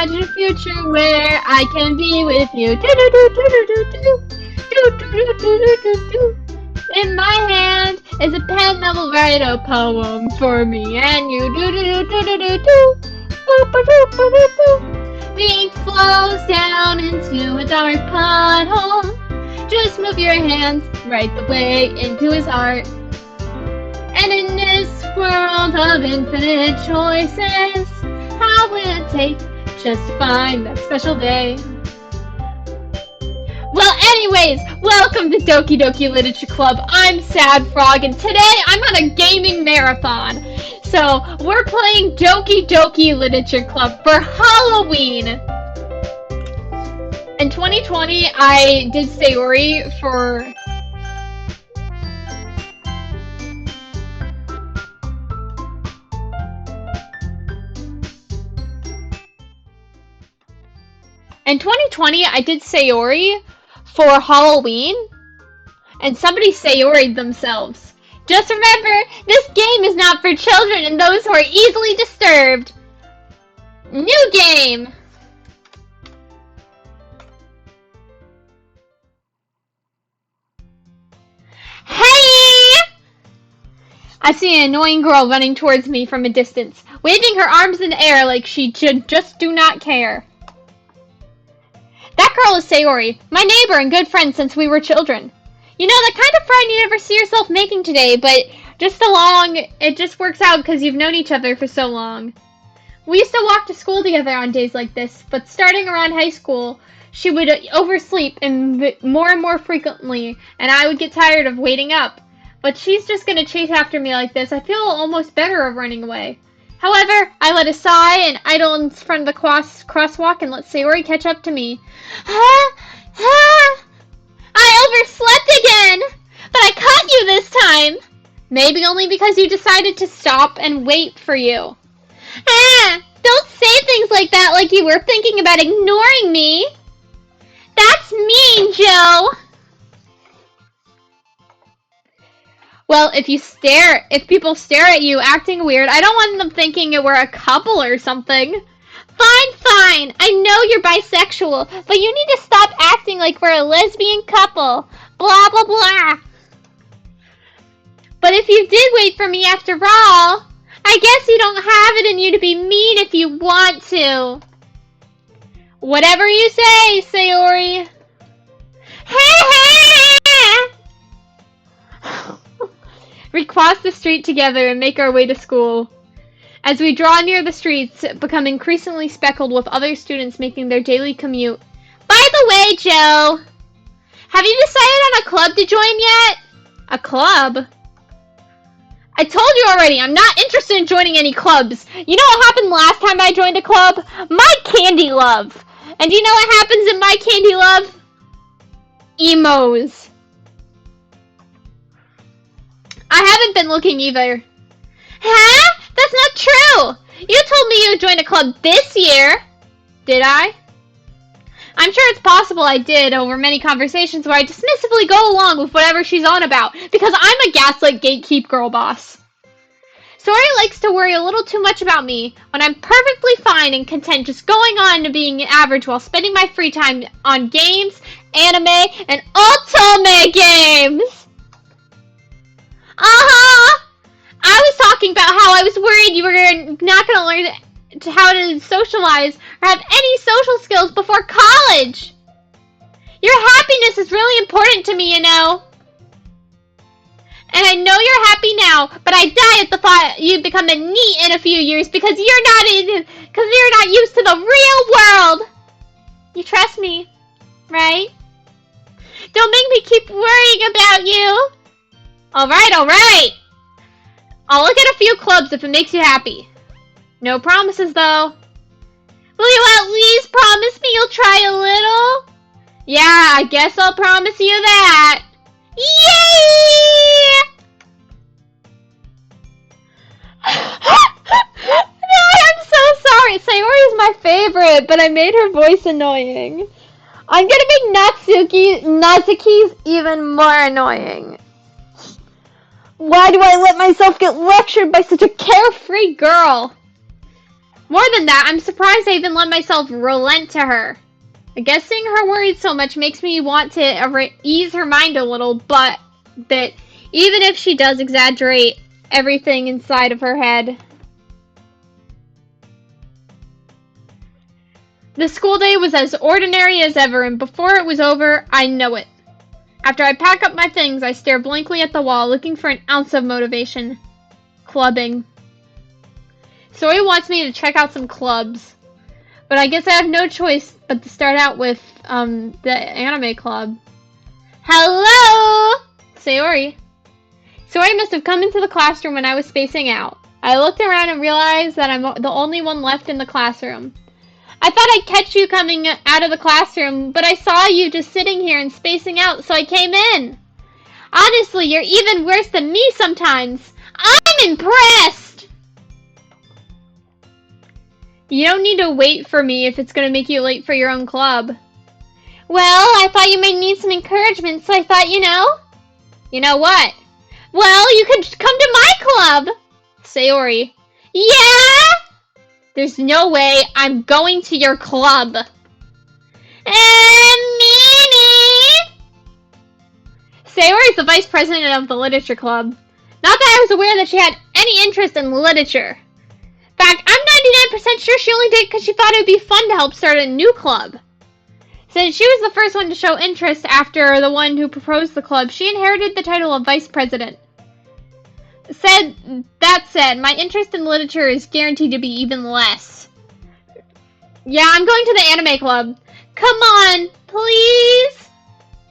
imagine a future where I can be with you. In my hand is a pen that will write a poem for me and you. The ink flows down into a dark pothole. Just move your hands right the way into his heart. And in this world of infinite choices, how will it take just to find that special day? Well, anyways, welcome to Doki Doki Literature Club. I'm Sad Frog, and today I'm on a gaming marathon. So, we're playing Doki Doki Literature Club for Halloween. In 2020, I did Sayori for... In 2020, I did Sayori for Halloween, and somebody Sayori'd themselves. Just remember, this game is not for children and those who are easily disturbed. New game! Hey! I see an annoying girl running towards me from a distance, waving her arms in the air like she just do not care. That girl is Sayori, my neighbor and good friend since we were children. You know, the kind of friend you never see yourself making today, but it just works out because you've known each other for so long. We used to walk to school together on days like this, but starting around high school, she would oversleep and more frequently, and I would get tired of waiting up. But she's just going to chase after me like this. I feel almost better of running away. However, I let a sigh and idle in front of the crosswalk and let Sayori catch up to me. I overslept again! But I caught you this time! Maybe only because you decided to stop and wait for you. Don't say things like that like you were thinking about ignoring me! That's mean, Joe! Well, if people stare at you acting weird, I don't want them thinking we're a couple or something. Fine. I know you're bisexual, but you need to stop acting like we're a lesbian couple. Blah, blah, blah. But if you did wait for me after all, I guess you don't have it in you to be mean if you want to. Whatever you say, Sayori. We cross the street together and make our way to school. As we draw near the streets, become increasingly speckled with other students making their daily commute. By the way, Joe, have you decided on a club to join yet? A club? I told you already, I'm not interested in joining any clubs. You know what happened last time I joined a club? My candy love. And do you know what happens in my candy love? Emos. I haven't been looking either. Huh? That's not true! You told me you would join a club this year. Did I? I'm sure it's possible I did over many conversations where I dismissively go along with whatever she's on about because I'm a gaslight gatekeep girl boss. Sayori likes to worry a little too much about me when I'm perfectly fine and content just going on to being average while spending my free time on games, anime, and otome games. I was talking about how I was worried you were not going to learn how to socialize or have any social skills before college. Your happiness is really important to me, you know. And I know you're happy now, but I die at the thought you'd become a NEET in a few years because you're not used to the real world. You trust me, right? Don't make me keep worrying about you. All right. I'll look at a few clubs if it makes you happy. No promises, though. Will you at least promise me you'll try a little? Yeah, I guess I'll promise you that. Yay! I'm so sorry. Sayori is my favorite, but I made her voice annoying. I'm gonna make Natsuki's even more annoying. Why do I let myself get lectured by such a carefree girl? More than that, I'm surprised I even let myself relent to her. I guess seeing her worried so much makes me want to ease her mind a little, but that even if she does exaggerate everything inside of her head. The school day was as ordinary as ever, and before it was over, I know it. After I pack up my things, I stare blankly at the wall, looking for an ounce of motivation. Clubbing. Sori wants me to check out some clubs, but I guess I have no choice but to start out with, the anime club. Hello! Sayori. Sori must have come into the classroom when I was spacing out. I looked around and realized that I'm the only one left in the classroom. I thought I'd catch you coming out of the classroom, but I saw you just sitting here and spacing out, so I came in. Honestly, you're even worse than me sometimes. I'm impressed! You don't need to wait for me if it's going to make you late for your own club. Well, I thought you might need some encouragement, so I thought, you know. You know what? Well, you could come to my club! Sayori. Yeah? There's no way I'm going to your club. Mimi! Sayori is the vice president of the literature club. Not that I was aware that she had any interest in literature. In fact, I'm 99% sure she only did because she thought it would be fun to help start a new club. Since she was the first one to show interest after the one who proposed the club, she inherited the title of vice president. That said, my interest in literature is guaranteed to be even less. Yeah, I'm going to the anime club. Come on, please?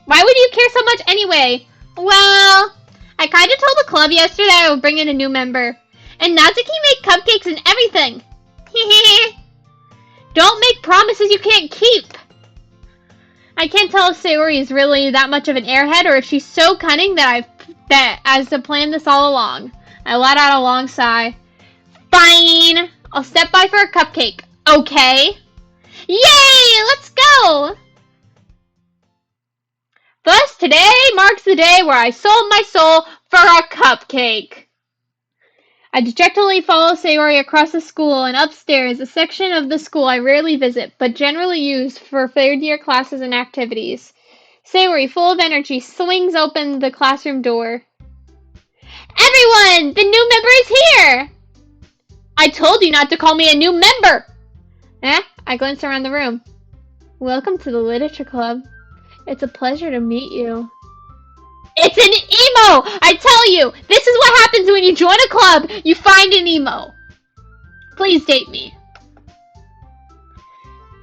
Why would you care so much anyway? Well, I kind of told the club yesterday I would bring in a new member. And Natsuki made cupcakes and everything. Don't make promises you can't keep. I can't tell if Sayori is really that much of an airhead or if she's so cunning that as to plan this all along. I let out a long sigh. Fine. I'll step by for a cupcake. Okay? Yay! Let's go! Thus, today marks the day where I sold my soul for a cupcake. I dejectedly follow Sayori across the school and upstairs, a section of the school I rarely visit, but generally use for third-year classes and activities. Sayori, full of energy, swings open the classroom door. Everyone! The new member is here! I told you not to call me a new member! I glance around the room. Welcome to the literature club. It's a pleasure to meet you. It's an emo! I tell you! This is what happens when you join a club! You find an emo! Please date me.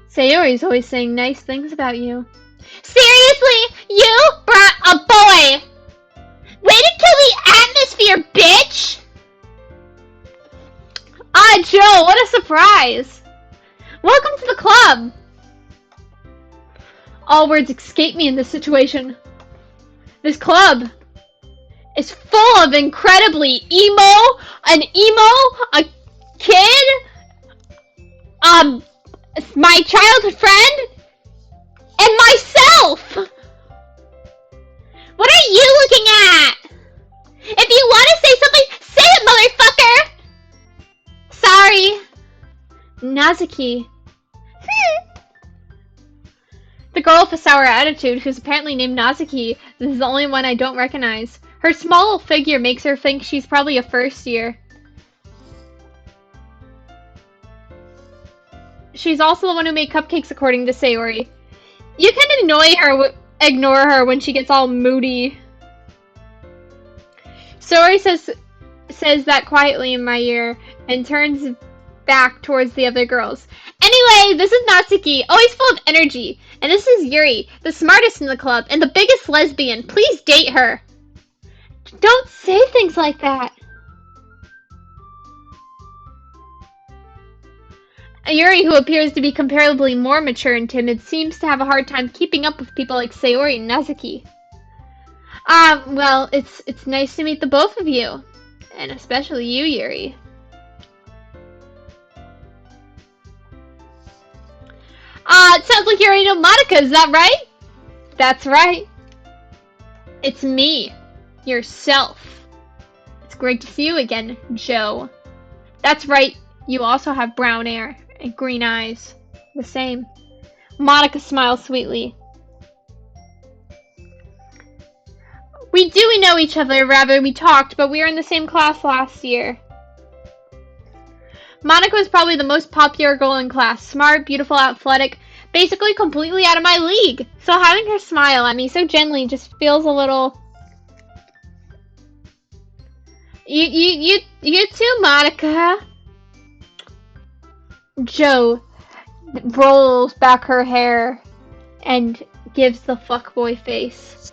Sayori's always saying nice things about you. Seriously? You brought a boy! Way to kill the atmosphere, bitch! Ah, Joe, what a surprise! Welcome to the club! All words escape me in this situation. This club is full of incredibly a kid, my childhood friend, and myself! What are you looking at? If you want to say something, say it, motherfucker! Sorry. Nazuki. The girl with a sour attitude, who's apparently named Nazuki, is the only one I don't recognize. Her small little figure makes her think she's probably a first year. She's also the one who made cupcakes, according to Sayori. You can ignore her when she gets all moody. Sayori says that quietly in my ear and turns back towards the other girls. Anyway, this is Natsuki, always full of energy. And this is Yuri, the smartest in the club and the biggest lesbian. Please date her. Don't say things like that. Yuri, who appears to be comparably more mature and timid, seems to have a hard time keeping up with people like Sayori and Nazuki. Well, it's nice to meet the both of you. And especially you, Yuri. It sounds like you already know Monica, is that right? That's right. It's me. Yourself. It's great to see you again, Joe. That's right. You also have brown hair and green eyes. The same. Monica smiles sweetly. We know each other, rather we talked, but we were in the same class last year. Monica was probably the most popular girl in class. Smart, beautiful, athletic, basically completely out of my league. So having her smile at me so gently just feels a little... You too, Monica. Jo rolls back her hair and gives the fuckboy face.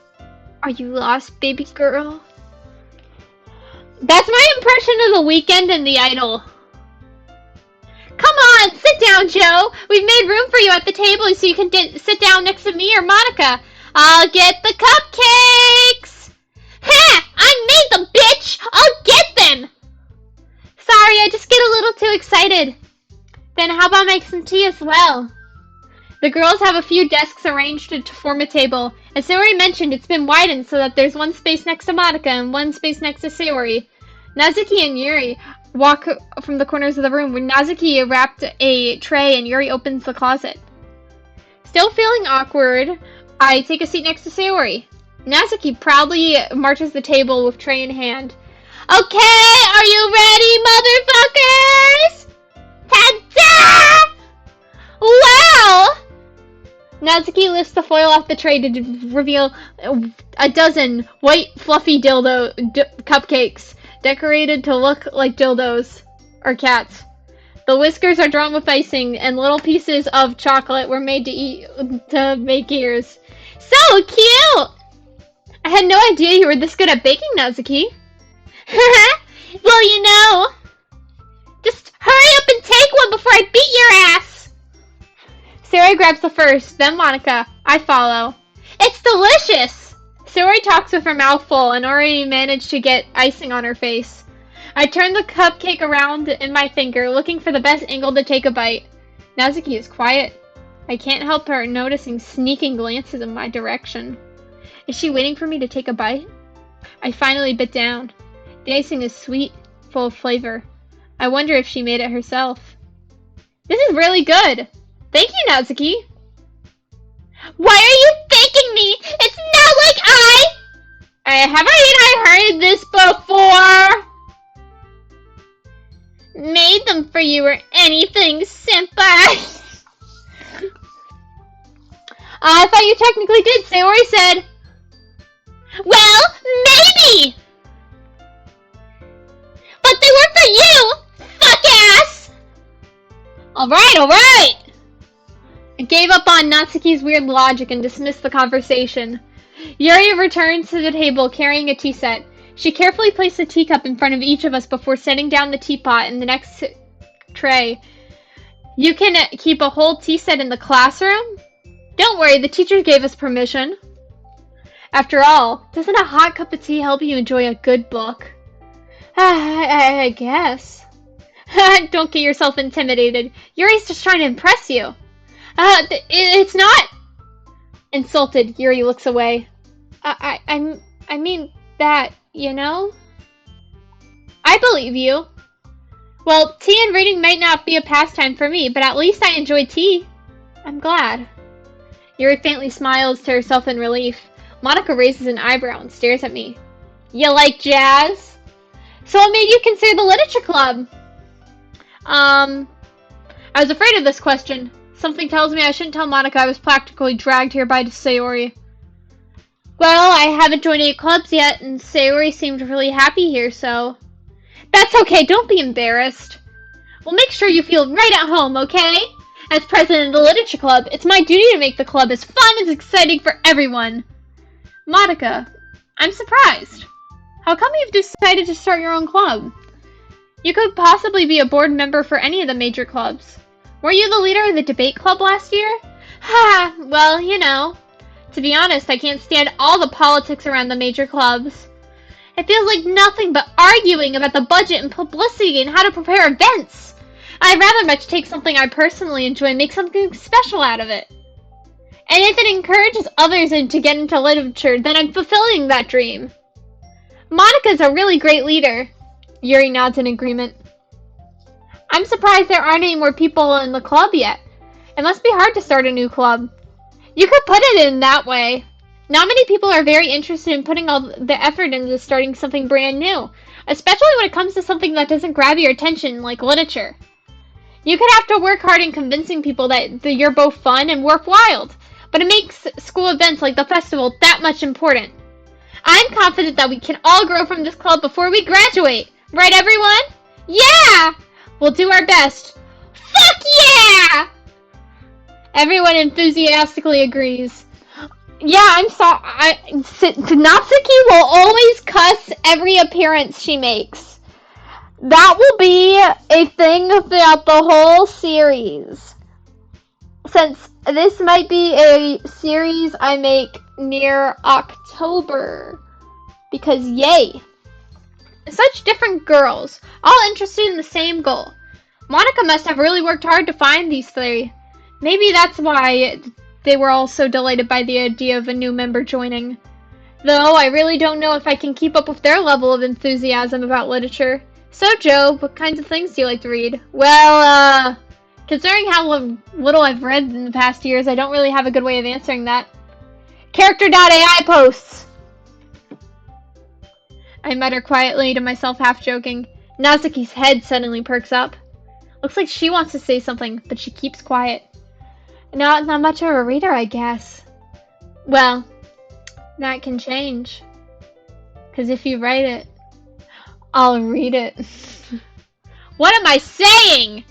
Are you lost, baby girl? That's my impression of The Weeknd and The Idol. Come on, sit down, Jo. We've made room for you at the table so you can sit down next to me or Monica. I'll get the cupcakes. Ha! I made them, bitch! I'll get them! Sorry, I just get a little too excited. Then how about make some tea as well? The girls have a few desks arranged to form a table. As Sayori mentioned, it's been widened so that there's one space next to Monica and one space next to Sayori. Nazuki and Yuri walk from the corners of the room when Nazuki wrapped a tray and Yuri opens the closet. Still feeling awkward, I take a seat next to Sayori. Nazuki proudly marches the table with tray in hand. Okay, are you ready, motherfuckers? Ta-da! Wow! Nazuki lifts the foil off the tray to reveal a dozen white, fluffy cupcakes, decorated to look like dildos, or cats. The whiskers are drawn with icing, and little pieces of chocolate were made to make ears. So cute! I had no idea you were this good at baking, Nazuki. Well, just hurry up and take one before I beat your ass! Sayori grabs the first, then Monica. I follow. It's delicious! Sayori talks with her mouth full and already managed to get icing on her face. I turn the cupcake around in my finger, looking for the best angle to take a bite. Nazuki is quiet. I can't help her noticing sneaking glances in my direction. Is she waiting for me to take a bite? I finally bit down. The icing is sweet, full of flavor. I wonder if she made it herself. This is really good! Thank you, Nazuki! Why are you thanking me? It's not like haven't I heard this before? Made them for you or anything, senpai. I thought you technically did. Sayori said. Well, maybe! But they were for you, fuck ass! Alright! I gave up on Natsuki's weird logic and dismissed the conversation. Yuri returned to the table carrying a tea set. She carefully placed a teacup in front of each of us before setting down the teapot in the next tray. You can keep a whole tea set in the classroom? Don't worry, the teacher gave us permission. After all, doesn't a hot cup of tea help you enjoy a good book? I guess. Don't get yourself intimidated. Yuri's just trying to impress you. It's not... Insulted, Yuri looks away. I mean that, you know? I believe you. Well, tea and reading might not be a pastime for me, but at least I enjoy tea. I'm glad. Yuri faintly smiles to herself in relief. Monica raises an eyebrow and stares at me. You like jazz? So what made you consider the literature club? I was afraid of this question. Something tells me I shouldn't tell Monica I was practically dragged here by Sayori. Well, I haven't joined any clubs yet, and Sayori seemed really happy here, so... That's okay, don't be embarrassed. We'll make sure you feel right at home, okay? As president of the literature club, it's my duty to make the club as fun and exciting for everyone. Monica, I'm surprised. How come you've decided to start your own club? You could possibly be a board member for any of the major clubs. Were you the leader of the debate club last year? Ha! Well, you know. To be honest, I can't stand all the politics around the major clubs. It feels like nothing but arguing about the budget and publicity and how to prepare events. I'd rather much take something I personally enjoy and make something special out of it. And if it encourages others to get into literature, then I'm fulfilling that dream. Monica's a really great leader. Yuri nods in agreement. I'm surprised there aren't any more people in the club yet. It must be hard to start a new club. You could put it in that way. Not many people are very interested in putting all the effort into starting something brand new, especially when it comes to something that doesn't grab your attention, like literature. You could have to work hard in convincing people that you're both fun and worthwhile, but it makes school events like the festival that much important. I'm confident that we can all grow from this club before we graduate. Right, everyone? Yeah! We'll do our best. Fuck yeah! Everyone enthusiastically agrees. Yeah, I'm sorry. Natsuki will always cuss every appearance she makes. That will be a thing throughout the whole series. Since this might be a series I make near October. Because yay! Such different girls, all interested in the same goal. Monica must have really worked hard to find these three. Maybe that's why they were all so delighted by the idea of a new member joining. Though I really don't know if I can keep up with their level of enthusiasm about literature. So, Joe, what kinds of things do you like to read? Well, considering how little I've read in the past years, I don't really have a good way of answering that. Character.ai posts! I mutter quietly to myself, half joking. Natsuki's head suddenly perks up. Looks like she wants to say something, but she keeps quiet. Not much of a reader, I guess. Well, that can change. 'Cause if you write it, I'll read it. What am I saying?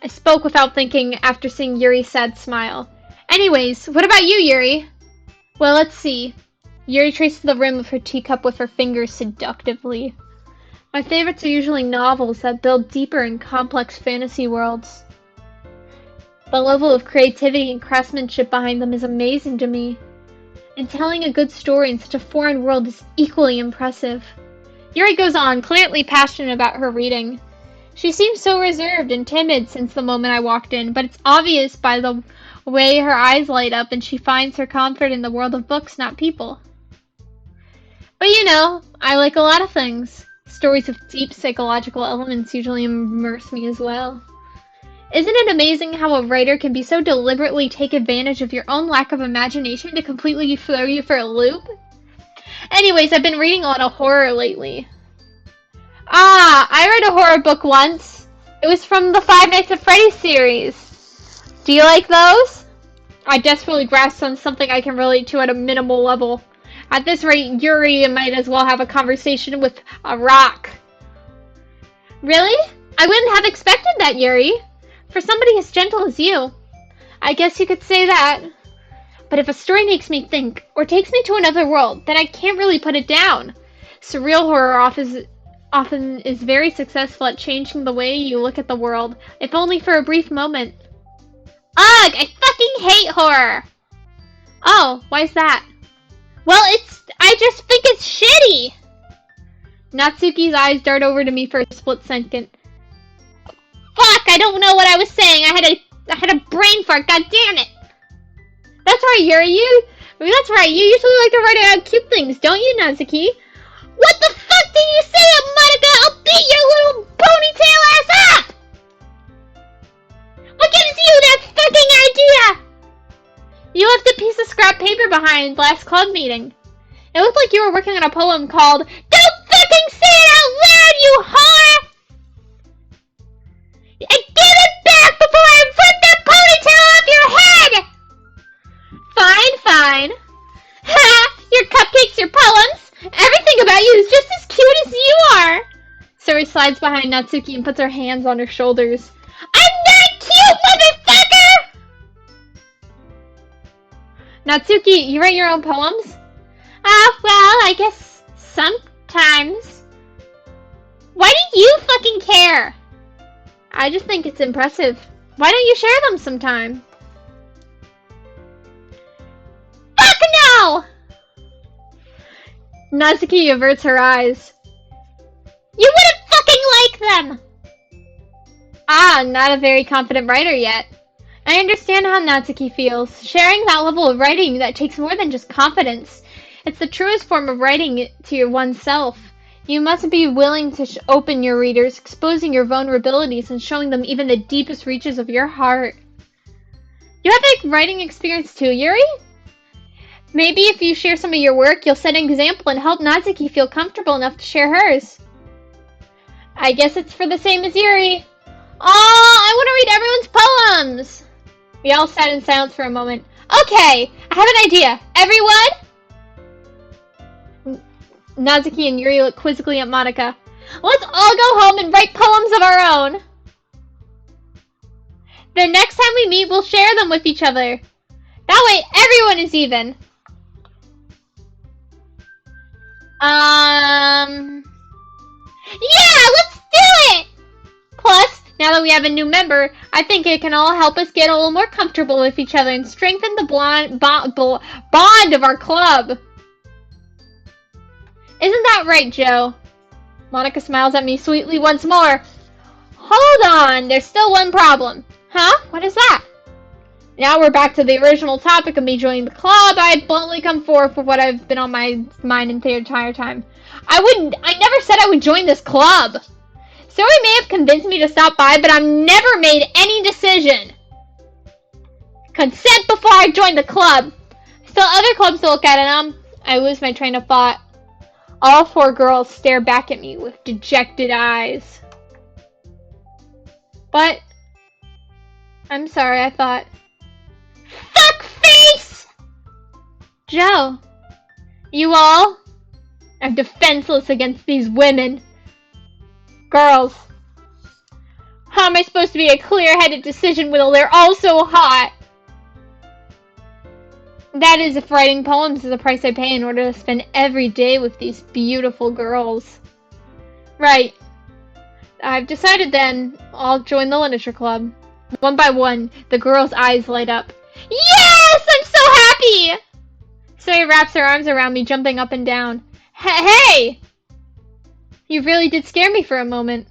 I spoke without thinking after seeing Yuri's sad smile. Anyways, what about you, Yuri? Well, let's see. Yuri traces the rim of her teacup with her fingers seductively. My favorites are usually novels that build deeper and complex fantasy worlds. The level of creativity and craftsmanship behind them is amazing to me. And telling a good story in such a foreign world is equally impressive. Yuri goes on, clearly passionate about her reading. She seems so reserved and timid since the moment I walked in, but it's obvious by the way her eyes light up and she finds her comfort in the world of books, not people. But you know, I like a lot of things. Stories with deep psychological elements usually immerse me as well. Isn't it amazing how a writer can be so deliberately take advantage of your own lack of imagination to completely throw you for a loop? Anyways, I've been reading a lot of horror lately. I read a horror book once. It was from the Five Nights at Freddy's series. Do you like those? I desperately grasped on something I can relate to at a minimal level. At this rate, Yuri might as well have a conversation with a rock. Really? I wouldn't have expected that, Yuri. For somebody as gentle as you. I guess you could say that. But if a story makes me think, or takes me to another world, then I can't really put it down. Surreal horror often is very successful at changing the way you look at the world, if only for a brief moment. Ugh, I fucking hate horror! Oh, why's that? Well, I just think it's shitty! Natsuki's eyes dart over to me for a split second. Fuck, I don't know what I was saying. I had a brain fart, god damn it! That's right, Yuri, that's right, you usually like to write out cute things, don't you, Natsuki? What the fuck did you say, Monica? I'll beat your little ponytail ass up! What gives you that fucking idea? You left a piece of scrap paper behind last club meeting. It looked like you were working on a poem called Don't fucking say it out loud, you whore! And give it back before I rip that ponytail off your head! Fine. Ha! Your cupcakes, your poems, everything about you is just as cute as you are! Suri slides behind Natsuki and puts her hands on her shoulders. I'm not cute, motherfucker! Natsuki, you write your own poems? Well, I guess sometimes. Why do you fucking care? I just think it's impressive. Why don't you share them sometime? Fuck no! Natsuki averts her eyes. You wouldn't fucking like them! Not a very confident writer yet. I understand how Natsuki feels. Sharing that level of writing that takes more than just confidence. It's the truest form of writing to your oneself. You must be willing to open your readers, exposing your vulnerabilities and showing them even the deepest reaches of your heart. You have a writing experience too, Yuri? Maybe if you share some of your work, you'll set an example and help Natsuki feel comfortable enough to share hers. I guess it's for the same as Yuri. I want to read everyone's poems! We all sat in silence for a moment. Okay, I have an idea. Everyone? Natsuki and Yuri looked quizzically at Monica. Let's all go home and write poems of our own. The next time we meet, we'll share them with each other. That way, everyone is even. Yeah, let's do it! Plus, now that we have a new member, I think it can all help us get a little more comfortable with each other and strengthen the bond of our club. Isn't that right, Joe? Monica smiles at me sweetly once more. Hold on, there's still one problem. Huh? What is that? Now we're back to the original topic of me joining the club. I bluntly come forward for what I've been on my mind the entire time. I never said I would join this club. Zoe may have convinced me to stop by, but I've never made any decision. Consent before I join the club. Still other clubs to look at, and I lose my train of thought. All four girls stare back at me with dejected eyes. But I'm sorry, I thought. Fuck face! Joe, you all are defenseless against these women. Girls, how am I supposed to be a clear-headed decision when they're all so hot? That is if writing poems is the price I pay in order to spend every day with these beautiful girls. Right. I've decided then I'll join the literature club. One by one, the girls' eyes light up. Yes! I'm so happy! Zoe wraps her arms around me, jumping up and down. Hey! You really did scare me for a moment.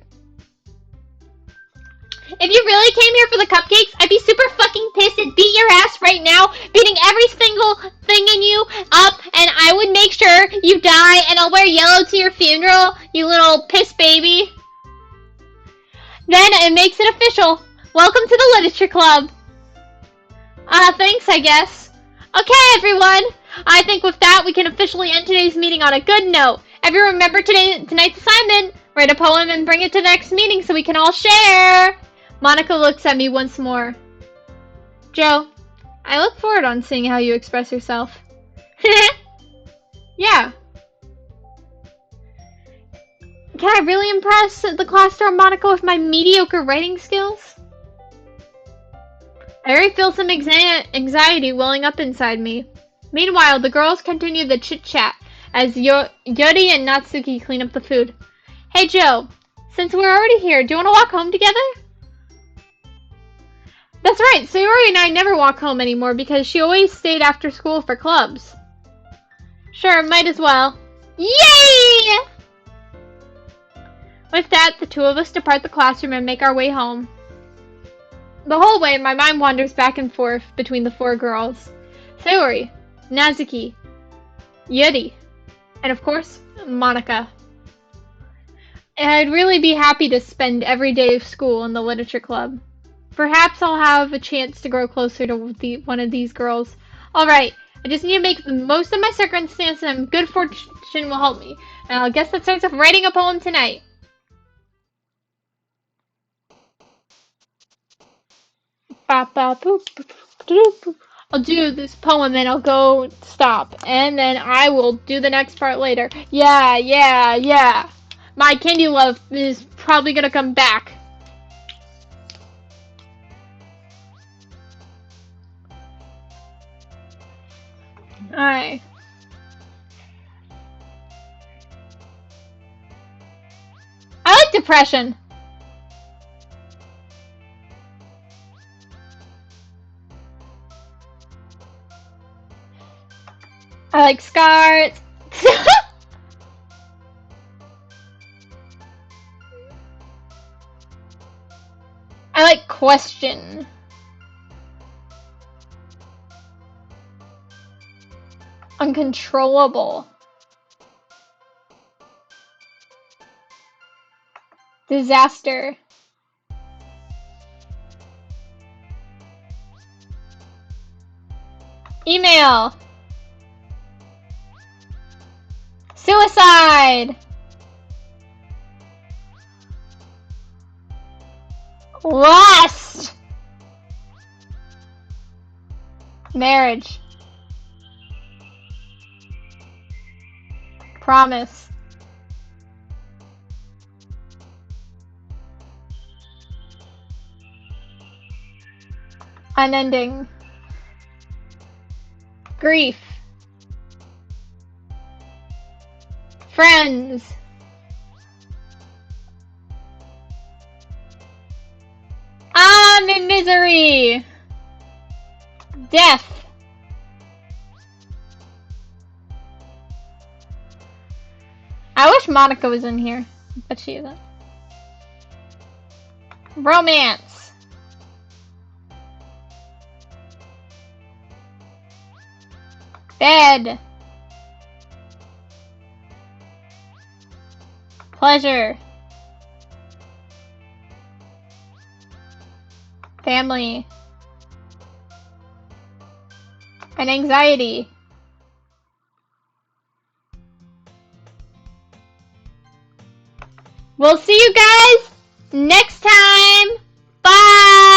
If you really came here for the cupcakes, I'd be super fucking pissed and beat your ass right now, beating every single thing in you up, and I would make sure you die, and I'll wear yellow to your funeral, you little piss baby. Then it makes it official. Welcome to the Literature Club. Thanks, I guess. Okay, everyone. I think with that, we can officially end today's meeting on a good note. Everyone remember tonight's assignment. Write a poem and bring it to the next meeting so we can all share. Monica looks at me once more. Joe, I look forward on seeing how you express yourself. Yeah. Can I really impress the class star Monica with my mediocre writing skills? I already feel some anxiety welling up inside me. Meanwhile, the girls continue the chit-chat as Yuri and Natsuki clean up the food. Hey Joe, since we're already here, do you want to walk home together? That's right, Sayori and I never walk home anymore because she always stayed after school for clubs. Sure, might as well. Yay! With that, the two of us depart the classroom and make our way home. The whole way, my mind wanders back and forth between the four girls. Sayori, Natsuki, Yuri, and of course, Monica. And I'd really be happy to spend every day of school in the literature club. Perhaps I'll have a chance to grow closer to one of these girls. Alright, I just need to make the most of my circumstances and good fortune will help me. And I guess that starts with writing a poem tonight. I'll do this poem and I'll go stop. And then I will do the next part later. Yeah. My candy love is probably gonna come back. Alright. I like depression. I like scars. I like question. Uncontrollable. Disaster. Email. Suicide. Lust. Marriage. Promise. Unending. Grief. Friends. I'm in misery. Death. I wish Monica was in here, but she isn't. Romance. Bed. Pleasure. Family. And anxiety. We'll see you guys next time. Bye!